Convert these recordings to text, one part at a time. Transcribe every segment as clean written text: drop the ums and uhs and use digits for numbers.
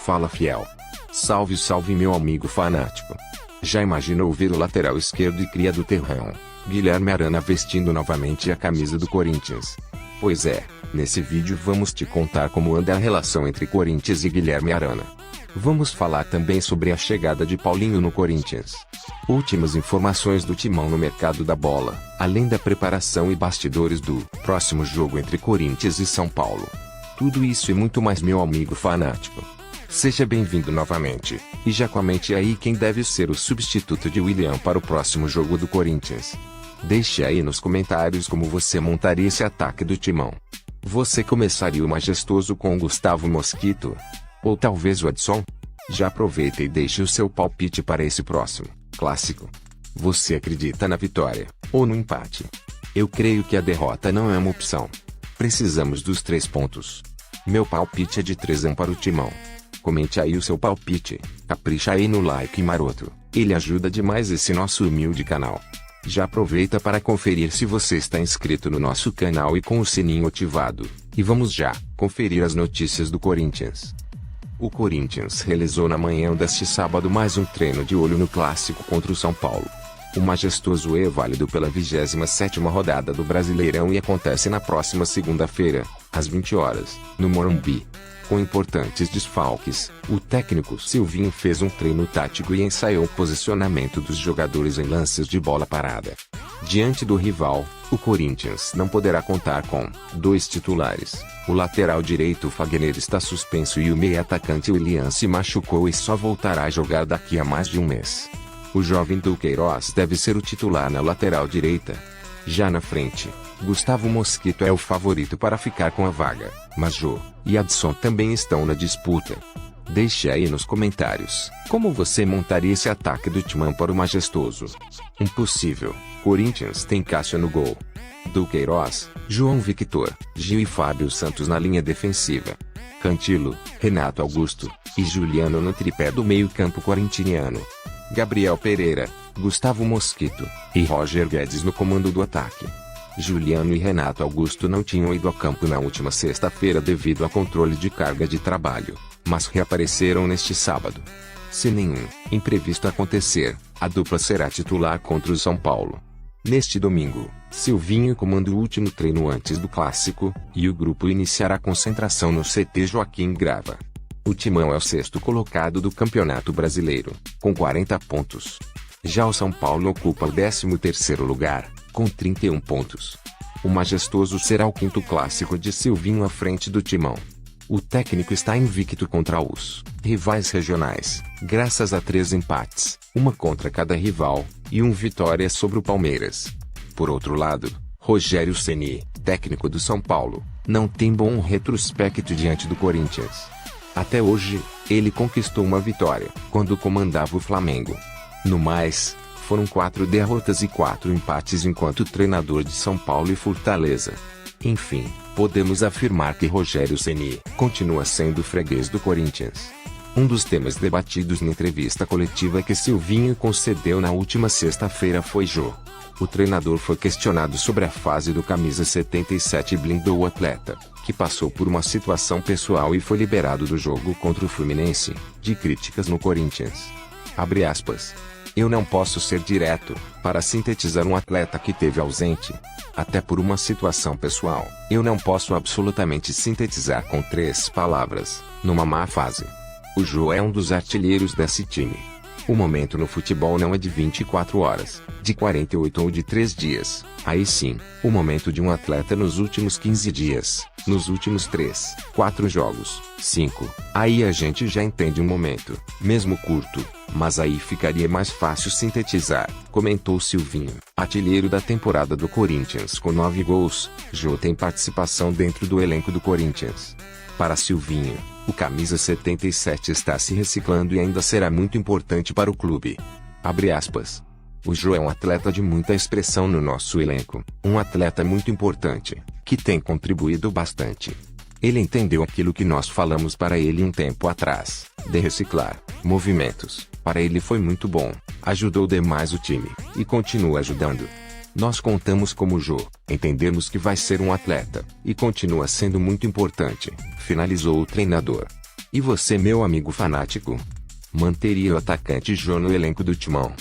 Fala fiel. Salve salve meu amigo fanático. Já imaginou ver o lateral esquerdo e cria do terrão, Guilherme Arana vestindo novamente a camisa do Corinthians? Pois é, nesse vídeo vamos te contar como anda a relação entre Corinthians e Guilherme Arana. Vamos falar também sobre a chegada de Paulinho no Corinthians. Últimas informações do Timão no mercado da bola, além da preparação e bastidores do próximo jogo entre Corinthians e São Paulo. Tudo isso e muito mais meu amigo fanático. Seja bem-vindo novamente, e já comente aí quem deve ser o substituto de William para o próximo jogo do Corinthians. Deixe aí nos comentários como você montaria esse ataque do Timão. Você começaria o majestoso com o Gustavo Mosquito? Ou talvez o Edson? Já aproveita e deixe o seu palpite para esse próximo clássico. Você acredita na vitória, ou no empate? Eu creio que a derrota não é uma opção. Precisamos dos 3 pontos. Meu palpite é de 3-1 para o Timão. Comente aí o seu palpite, capricha aí no like maroto, ele ajuda demais esse nosso humilde canal. Já aproveita para conferir se você está inscrito no nosso canal e com o sininho ativado. E vamos já conferir as notícias do Corinthians. O Corinthians realizou na manhã deste sábado mais um treino de olho no clássico contra o São Paulo. O majestoso é válido pela 27ª rodada do Brasileirão e acontece na próxima segunda-feira, às 20 horas, no Morumbi. Com importantes desfalques, o técnico Silvinho fez um treino tático e ensaiou o posicionamento dos jogadores em lances de bola parada. Diante do rival, o Corinthians não poderá contar com 2 titulares. O lateral direito Fagner está suspenso e o meio-atacante William se machucou e só voltará a jogar daqui a mais de um mês. O jovem Duqueiroz deve ser o titular na lateral direita. Já na frente, Gustavo Mosquito é o favorito para ficar com a vaga, mas Jô e Adson também estão na disputa. Deixe aí nos comentários como você montaria esse ataque do Timão para o majestoso. Impossível. Corinthians tem Cássio no gol, Duqueiroz, João Victor, Gil e Fábio Santos na linha defensiva, Cantilo, Renato Augusto e Juliano no tripé do meio-campo corinthiano, Gabriel Pereira, Gustavo Mosquito e Roger Guedes no comando do ataque. Juliano e Renato Augusto não tinham ido a campo na última sexta-feira devido a controle de carga de trabalho, mas reapareceram neste sábado. Se nenhum imprevisto acontecer, a dupla será titular contra o São Paulo. Neste domingo, Silvinho comanda o último treino antes do clássico, e o grupo iniciará a concentração no CT Joaquim Grava. O Timão é o 6º colocado do Campeonato Brasileiro, com 40 pontos. Já o São Paulo ocupa o 13º lugar, com 31 pontos. O majestoso será o 5º clássico de Silvinho à frente do Timão. O técnico está invicto contra os rivais regionais, graças a 3 empates, uma contra cada rival, e 1 vitória sobre o Palmeiras. Por outro lado, Rogério Ceni, técnico do São Paulo, não tem bom retrospecto diante do Corinthians. Até hoje, ele conquistou uma vitória, quando comandava o Flamengo. No mais, foram 4 derrotas e 4 empates enquanto treinador de São Paulo e Fortaleza. Enfim, podemos afirmar que Rogério Ceni continua sendo freguês do Corinthians. Um dos temas debatidos na entrevista coletiva que Silvinho concedeu na última sexta-feira foi Jô. O treinador foi questionado sobre a fase do camisa 77 e blindou o atleta, que passou por uma situação pessoal e foi liberado do jogo contra o Fluminense, de críticas no Corinthians. Abre aspas. Eu não posso ser direto, para sintetizar um atleta que teve ausente. Até por uma situação pessoal, eu não posso absolutamente sintetizar com 3 palavras, numa má fase. O Jô é um dos artilheiros desse time. O momento no futebol não é de 24 horas, de 48 ou de 3 dias. Aí sim, o momento de um atleta nos últimos 15 dias, nos últimos 3, 4 jogos, 5. Aí a gente já entende um momento, mesmo curto, mas aí ficaria mais fácil sintetizar, comentou Silvinho. Artilheiro da temporada do Corinthians com 9 gols, Jô tem participação dentro do elenco do Corinthians. Para Silvinho, o camisa 77 está se reciclando e ainda será muito importante para o clube. Abre aspas. O Jô é um atleta de muita expressão no nosso elenco, um atleta muito importante, que tem contribuído bastante. Ele entendeu aquilo que nós falamos para ele um tempo atrás, de reciclar movimentos. Para ele foi muito bom, ajudou demais o time, e continua ajudando. Nós contamos com o Jô, entendemos que vai ser um atleta, e continua sendo muito importante, finalizou o treinador. E você, meu amigo fanático? Manteria o atacante Jô no elenco do Timão?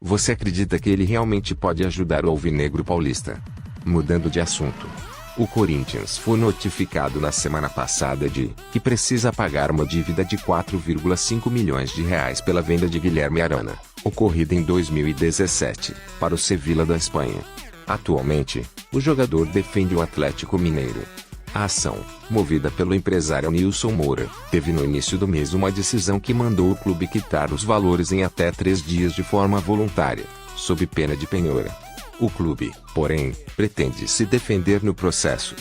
Você acredita que ele realmente pode ajudar o alvinegro paulista? Mudando de assunto. O Corinthians foi notificado na semana passada de que precisa pagar uma dívida de 4,5 milhões de reais pela venda de Guilherme Arana, ocorrida em 2017, para o Sevilla da Espanha. Atualmente, o jogador defende o Atlético Mineiro. A ação, movida pelo empresário Nilson Moura, teve no início do mês uma decisão que mandou o clube quitar os valores em até 3 dias de forma voluntária, sob pena de penhora. O clube, porém, pretende se defender no processo.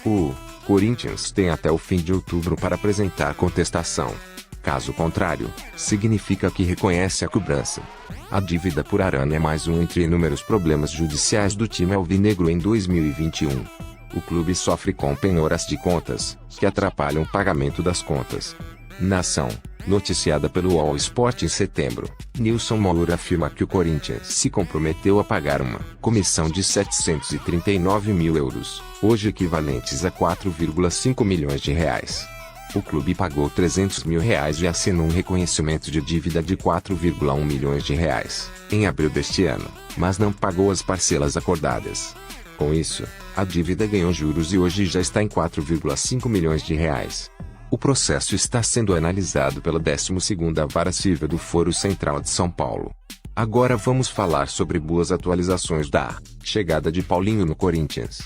O Corinthians tem até o fim de outubro para apresentar contestação. Caso contrário, significa que reconhece a cobrança. A dívida por Arana é mais um entre inúmeros problemas judiciais do time alvinegro em 2021. O clube sofre com penhoras de contas, que atrapalham o pagamento das contas. Na ação, noticiada pelo All Sport em setembro, Nilson Moura afirma que o Corinthians se comprometeu a pagar uma comissão de 739 mil euros, hoje equivalentes a 4,5 milhões de reais. O clube pagou 300 mil reais e assinou um reconhecimento de dívida de 4,1 milhões de reais, em abril deste ano, mas não pagou as parcelas acordadas. Com isso, a dívida ganhou juros e hoje já está em 4,5 milhões de reais. O processo está sendo analisado pela 12ª Vara Civil do Foro Central de São Paulo. Agora vamos falar sobre boas atualizações da chegada de Paulinho no Corinthians.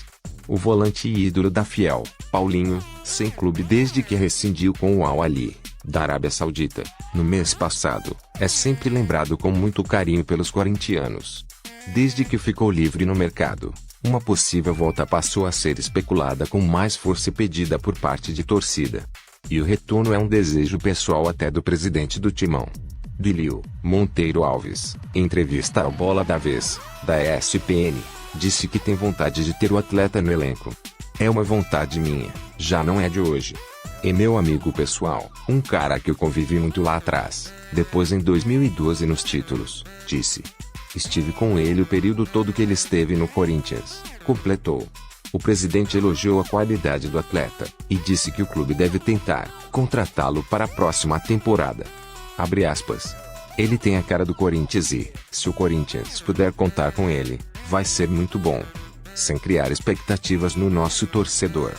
O volante e ídolo da Fiel, Paulinho, sem clube desde que rescindiu com o Al Ahly, da Arábia Saudita, no mês passado, é sempre lembrado com muito carinho pelos corintianos. Desde que ficou livre no mercado, uma possível volta passou a ser especulada com mais força e pedida por parte de torcida. E o retorno é um desejo pessoal até do presidente do Timão. Duílio Monteiro Alves, em entrevista ao Bola da Vez, da ESPN, disse que tem vontade de ter o atleta no elenco. É uma vontade minha, já não é de hoje. É meu amigo pessoal, um cara que eu convivi muito lá atrás, depois em 2012 nos títulos, disse. Estive com ele o período todo que ele esteve no Corinthians, completou. O presidente elogiou a qualidade do atleta, e disse que o clube deve tentar contratá-lo para a próxima temporada. Abre aspas. Ele tem a cara do Corinthians e, se o Corinthians puder contar com ele, vai ser muito bom. Sem criar expectativas no nosso torcedor.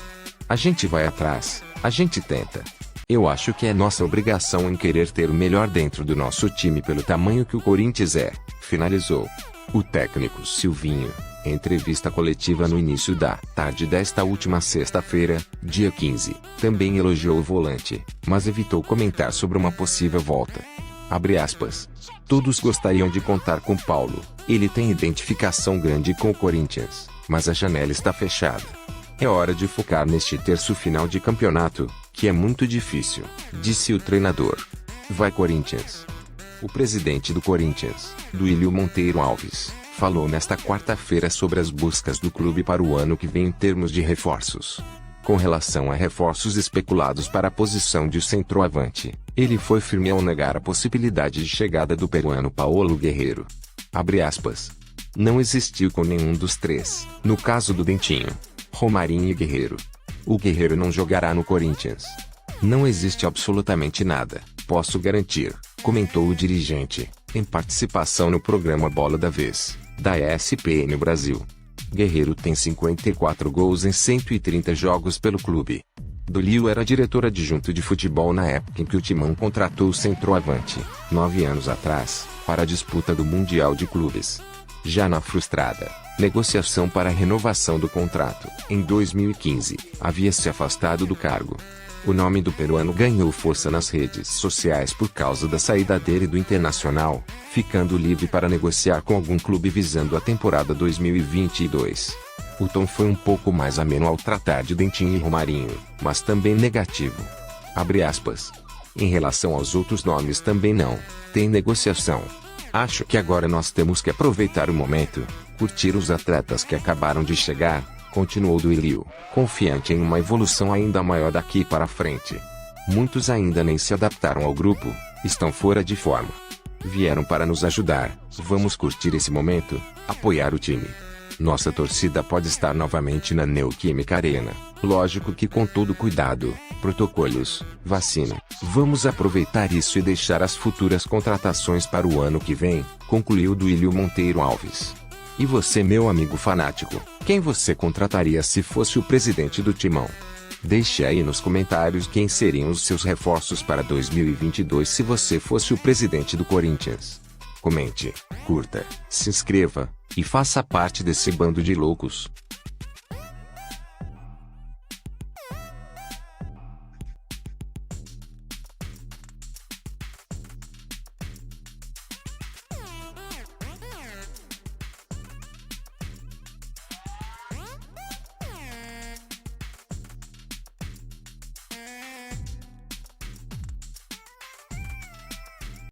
A gente vai atrás, a gente tenta. Eu acho que é nossa obrigação em querer ter o melhor dentro do nosso time pelo tamanho que o Corinthians é, finalizou. O técnico Silvinho, em entrevista coletiva no início da tarde desta última sexta-feira, dia 15, também elogiou o volante, mas evitou comentar sobre uma possível volta. Abre aspas. Todos gostariam de contar com Paulo, ele tem identificação grande com o Corinthians, mas a janela está fechada. É hora de focar neste terço final de campeonato, que é muito difícil, disse o treinador. Vai Corinthians! O presidente do Corinthians, Duílio Monteiro Alves, falou nesta quarta-feira sobre as buscas do clube para o ano que vem em termos de reforços. Com relação a reforços especulados para a posição de centroavante, ele foi firme ao negar a possibilidade de chegada do peruano Paolo Guerreiro. Abre aspas. Não existiu com nenhum dos três, no caso do Dentinho, Romarinho e Guerreiro. O Guerreiro não jogará no Corinthians. Não existe absolutamente nada, posso garantir, comentou o dirigente, em participação no programa Bola da Vez, da ESPN Brasil. Guerreiro tem 54 gols em 130 jogos pelo clube. Duílio era diretor adjunto de futebol na época em que o Timão contratou o centroavante, 9 anos atrás, para a disputa do Mundial de Clubes. Já na frustrada negociação para a renovação do contrato, em 2015, havia se afastado do cargo. O nome do peruano ganhou força nas redes sociais por causa da saída dele do Internacional, ficando livre para negociar com algum clube visando a temporada 2022. O tom foi um pouco mais ameno ao tratar de Dentinho e Romarinho, mas também negativo. Abre aspas. Em relação aos outros nomes também não tem negociação. Acho que agora nós temos que aproveitar o momento, curtir os atletas que acabaram de chegar, continuou Duílio, confiante em uma evolução ainda maior daqui para frente. Muitos ainda nem se adaptaram ao grupo, estão fora de forma. Vieram para nos ajudar, vamos curtir esse momento, apoiar o time. Nossa torcida pode estar novamente na Neoquímica Arena, lógico que com todo cuidado, protocolos, vacina. Vamos aproveitar isso e deixar as futuras contratações para o ano que vem, concluiu Duílio Monteiro Alves. E você, meu amigo fanático, quem você contrataria se fosse o presidente do Timão? Deixe aí nos comentários quem seriam os seus reforços para 2022 se você fosse o presidente do Corinthians. Comente, curta, se inscreva e faça parte desse bando de loucos.